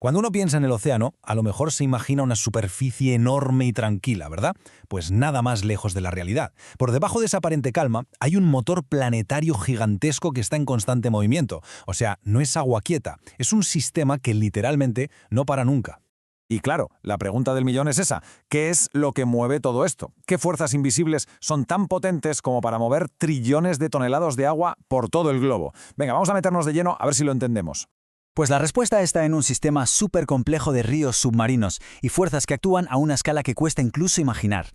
Cuando uno piensa en el océano, a lo mejor se imagina una superficie enorme y tranquila, ¿verdad? Pues nada más lejos de la realidad. Por debajo de esa aparente calma hay un motor planetario gigantesco que está en constante movimiento. O sea, no es agua quieta, es un sistema que literalmente no para nunca. Y claro, la pregunta del millón es esa. ¿Qué es lo que mueve todo esto? ¿Qué fuerzas invisibles son tan potentes como para mover trillones de toneladas de agua por todo el globo? Venga, vamos a meternos de lleno a ver si lo entendemos. Pues la respuesta está en un sistema súper complejo de ríos submarinos y fuerzas que actúan a una escala que cuesta incluso imaginar.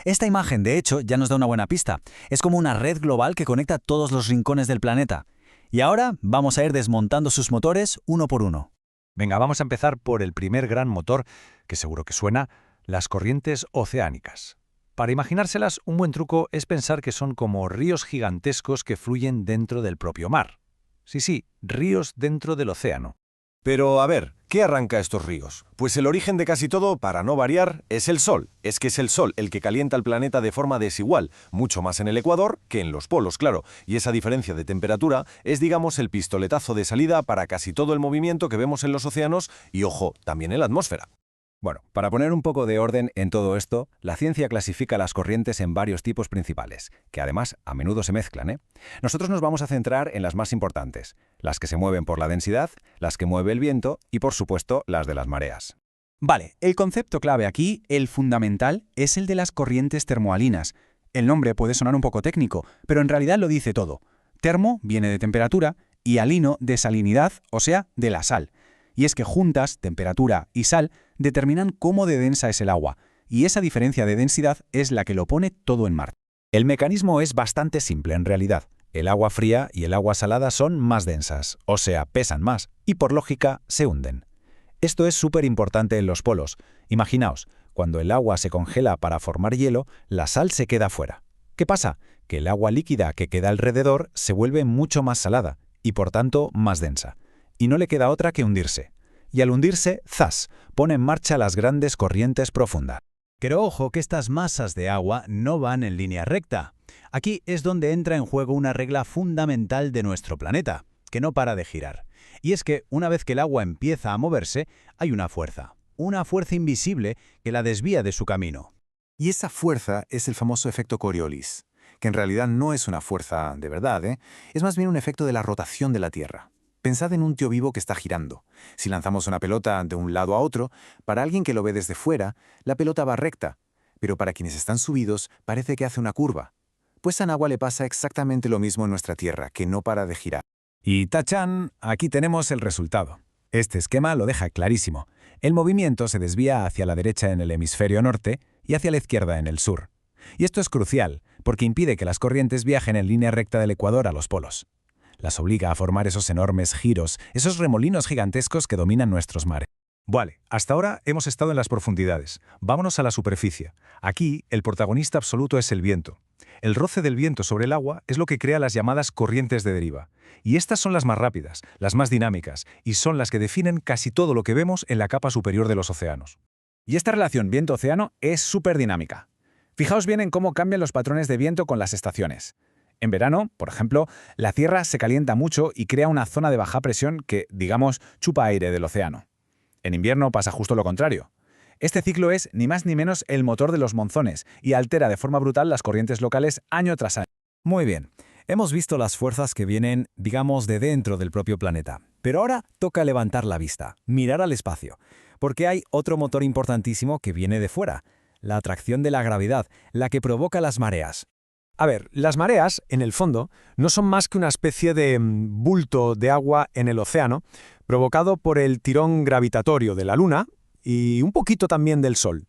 Esta imagen, de hecho, ya nos da una buena pista. Es como una red global que conecta todos los rincones del planeta. Y ahora vamos a ir desmontando sus motores uno por uno. Venga, vamos a empezar por el primer gran motor, que seguro que suena, las corrientes oceánicas. Para imaginárselas, un buen truco es pensar que son como ríos gigantescos que fluyen dentro del propio mar. Sí, ríos dentro del océano. Pero a ver, ¿qué arranca estos ríos? Pues el origen de casi todo, para no variar, es el Sol. Es que es el Sol el que calienta el planeta de forma desigual, mucho más en el Ecuador que en los polos, claro. Y esa diferencia de temperatura es, digamos, el pistoletazo de salida para casi todo el movimiento que vemos en los océanos y, ojo, también en la atmósfera. Bueno, para poner un poco de orden en todo esto, la ciencia clasifica las corrientes en varios tipos principales, que además a menudo se mezclan, ¿eh? Nosotros nos vamos a centrar en las más importantes, las que se mueven por la densidad, las que mueve el viento y, por supuesto, las de las mareas. Vale, el concepto clave aquí, el fundamental, es el de las corrientes termohalinas. El nombre puede sonar un poco técnico, pero en realidad lo dice todo. Termo viene de temperatura y halino de salinidad, o sea, de la sal. Y es que juntas, temperatura y sal, determinan cómo de densa es el agua, y esa diferencia de densidad es la que lo pone todo en marcha. El mecanismo es bastante simple en realidad. El agua fría y el agua salada son más densas, o sea, pesan más, y por lógica se hunden. Esto es súper importante en los polos. Imaginaos, cuando el agua se congela para formar hielo, la sal se queda fuera. ¿Qué pasa? Que el agua líquida que queda alrededor se vuelve mucho más salada, y por tanto más densa. Y no le queda otra que hundirse. Y al hundirse, ¡zas!, pone en marcha las grandes corrientes profundas. Pero ojo que estas masas de agua no van en línea recta. Aquí es donde entra en juego una regla fundamental de nuestro planeta, que no para de girar. Y es que una vez que el agua empieza a moverse, hay una fuerza invisible que la desvía de su camino. Y esa fuerza es el famoso efecto Coriolis, que en realidad no es una fuerza de verdad, ¿eh? Es más bien un efecto de la rotación de la Tierra. Pensad en un tío vivo que está girando. Si lanzamos una pelota de un lado a otro, para alguien que lo ve desde fuera, la pelota va recta, pero para quienes están subidos parece que hace una curva. Pues a Nahua le pasa exactamente lo mismo en nuestra Tierra, que no para de girar. Y tachán, aquí tenemos el resultado. Este esquema lo deja clarísimo. El movimiento se desvía hacia la derecha en el hemisferio norte y hacia la izquierda en el sur. Y esto es crucial, porque impide que las corrientes viajen en línea recta del ecuador a los polos. Las obliga a formar esos enormes giros, esos remolinos gigantescos que dominan nuestros mares. Vale, hasta ahora hemos estado en las profundidades. Vámonos a la superficie. Aquí, el protagonista absoluto es el viento. El roce del viento sobre el agua es lo que crea las llamadas corrientes de deriva. Y estas son las más rápidas, las más dinámicas, y son las que definen casi todo lo que vemos en la capa superior de los océanos. Y esta relación viento-océano es súper dinámica. Fijaos bien en cómo cambian los patrones de viento con las estaciones. En verano, por ejemplo, la Tierra se calienta mucho y crea una zona de baja presión que, digamos, chupa aire del océano. En invierno pasa justo lo contrario. Este ciclo es ni más ni menos el motor de los monzones y altera de forma brutal las corrientes locales año tras año. Muy bien, hemos visto las fuerzas que vienen, digamos, de dentro del propio planeta. Pero ahora toca levantar la vista, mirar al espacio, porque hay otro motor importantísimo que viene de fuera, la atracción de la gravedad, la que provoca las mareas. A ver, las mareas, en el fondo, no son más que una especie de bulto de agua en el océano, provocado por el tirón gravitatorio de la Luna y un poquito también del Sol.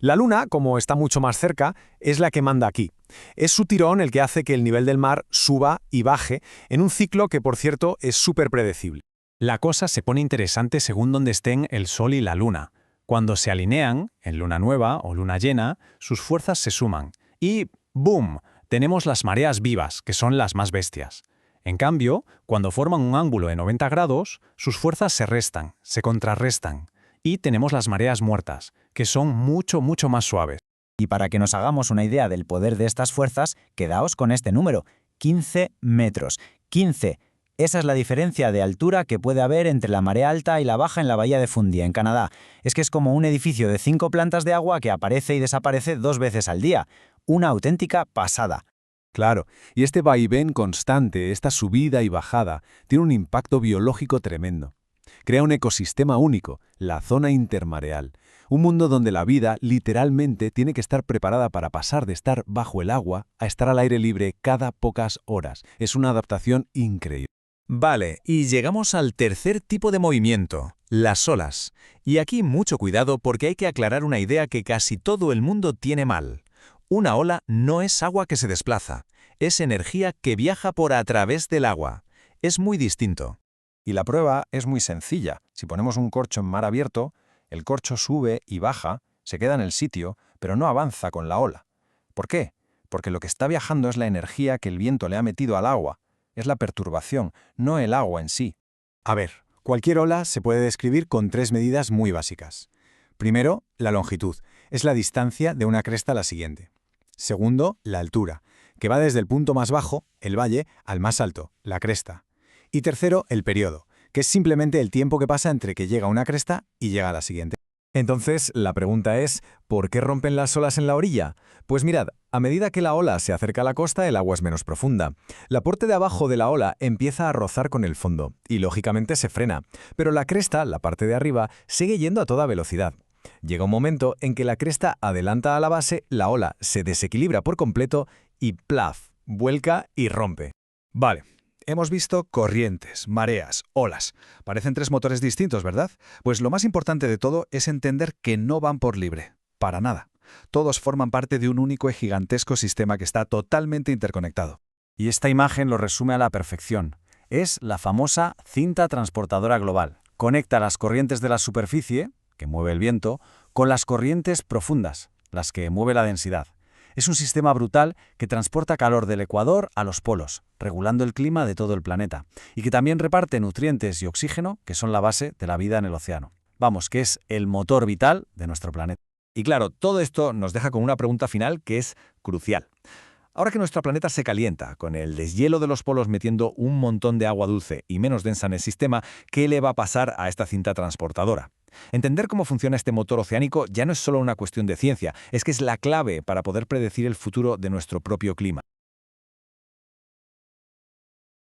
La Luna, como está mucho más cerca, es la que manda aquí. Es su tirón el que hace que el nivel del mar suba y baje en un ciclo que, por cierto, es súper predecible. La cosa se pone interesante según donde estén el Sol y la Luna. Cuando se alinean, en luna nueva o luna llena, sus fuerzas se suman y ¡boom!, tenemos las mareas vivas, que son las más bestias. En cambio, cuando forman un ángulo de 90 grados, sus fuerzas se restan, se contrarrestan, y tenemos las mareas muertas, que son mucho más suaves. Y para que nos hagamos una idea del poder de estas fuerzas, quedaos con este número, 15 metros. 15, Esa es la diferencia de altura que puede haber entre la marea alta y la baja en la bahía de Fundy, en Canadá. Es que es como un edificio de 5 plantas de agua que aparece y desaparece 2 veces al día. Una auténtica pasada. Claro, y este vaivén constante, esta subida y bajada, tiene un impacto biológico tremendo. Crea un ecosistema único, la zona intermareal, un mundo donde la vida literalmente tiene que estar preparada para pasar de estar bajo el agua a estar al aire libre cada pocas horas. Es una adaptación increíble. Vale, y llegamos al tercer tipo de movimiento, las olas. Y aquí mucho cuidado porque hay que aclarar una idea que casi todo el mundo tiene mal. Una ola no es agua que se desplaza, es energía que viaja por a través del agua. Es muy distinto. Y la prueba es muy sencilla. Si ponemos un corcho en mar abierto, el corcho sube y baja, se queda en el sitio, pero no avanza con la ola. ¿Por qué? Porque lo que está viajando es la energía que el viento le ha metido al agua. Es la perturbación, no el agua en sí. A ver, cualquier ola se puede describir con 3 medidas muy básicas. Primero, la longitud. Es la distancia de una cresta a la siguiente. Segundo, la altura, que va desde el punto más bajo, el valle, al más alto, la cresta. Y tercero, el periodo, que es simplemente el tiempo que pasa entre que llega una cresta y llega a la siguiente. Entonces, la pregunta es, ¿por qué rompen las olas en la orilla? Pues mirad, a medida que la ola se acerca a la costa, el agua es menos profunda. La parte de abajo de la ola empieza a rozar con el fondo, y lógicamente se frena, pero la cresta, la parte de arriba, sigue yendo a toda velocidad. Llega un momento en que la cresta adelanta a la base, la ola se desequilibra por completo y ¡plaf!, vuelca y rompe. Vale. Hemos visto corrientes, mareas, olas. Parecen 3 motores distintos, ¿verdad? Pues lo más importante de todo es entender que no van por libre. Para nada. Todos forman parte de un único y gigantesco sistema que está totalmente interconectado. Y esta imagen lo resume a la perfección. Es la famosa cinta transportadora global. Conecta las corrientes de la superficie, que mueve el viento, con las corrientes profundas, las que mueve la densidad. Es un sistema brutal que transporta calor del ecuador a los polos, regulando el clima de todo el planeta, y que también reparte nutrientes y oxígeno, que son la base de la vida en el océano. Vamos, que es el motor vital de nuestro planeta. Y claro, todo esto nos deja con una pregunta final que es crucial. Ahora que nuestro planeta se calienta, con el deshielo de los polos metiendo un montón de agua dulce y menos densa en el sistema, ¿qué le va a pasar a esta cinta transportadora? Entender cómo funciona este motor oceánico ya no es solo una cuestión de ciencia, es que es la clave para poder predecir el futuro de nuestro propio clima.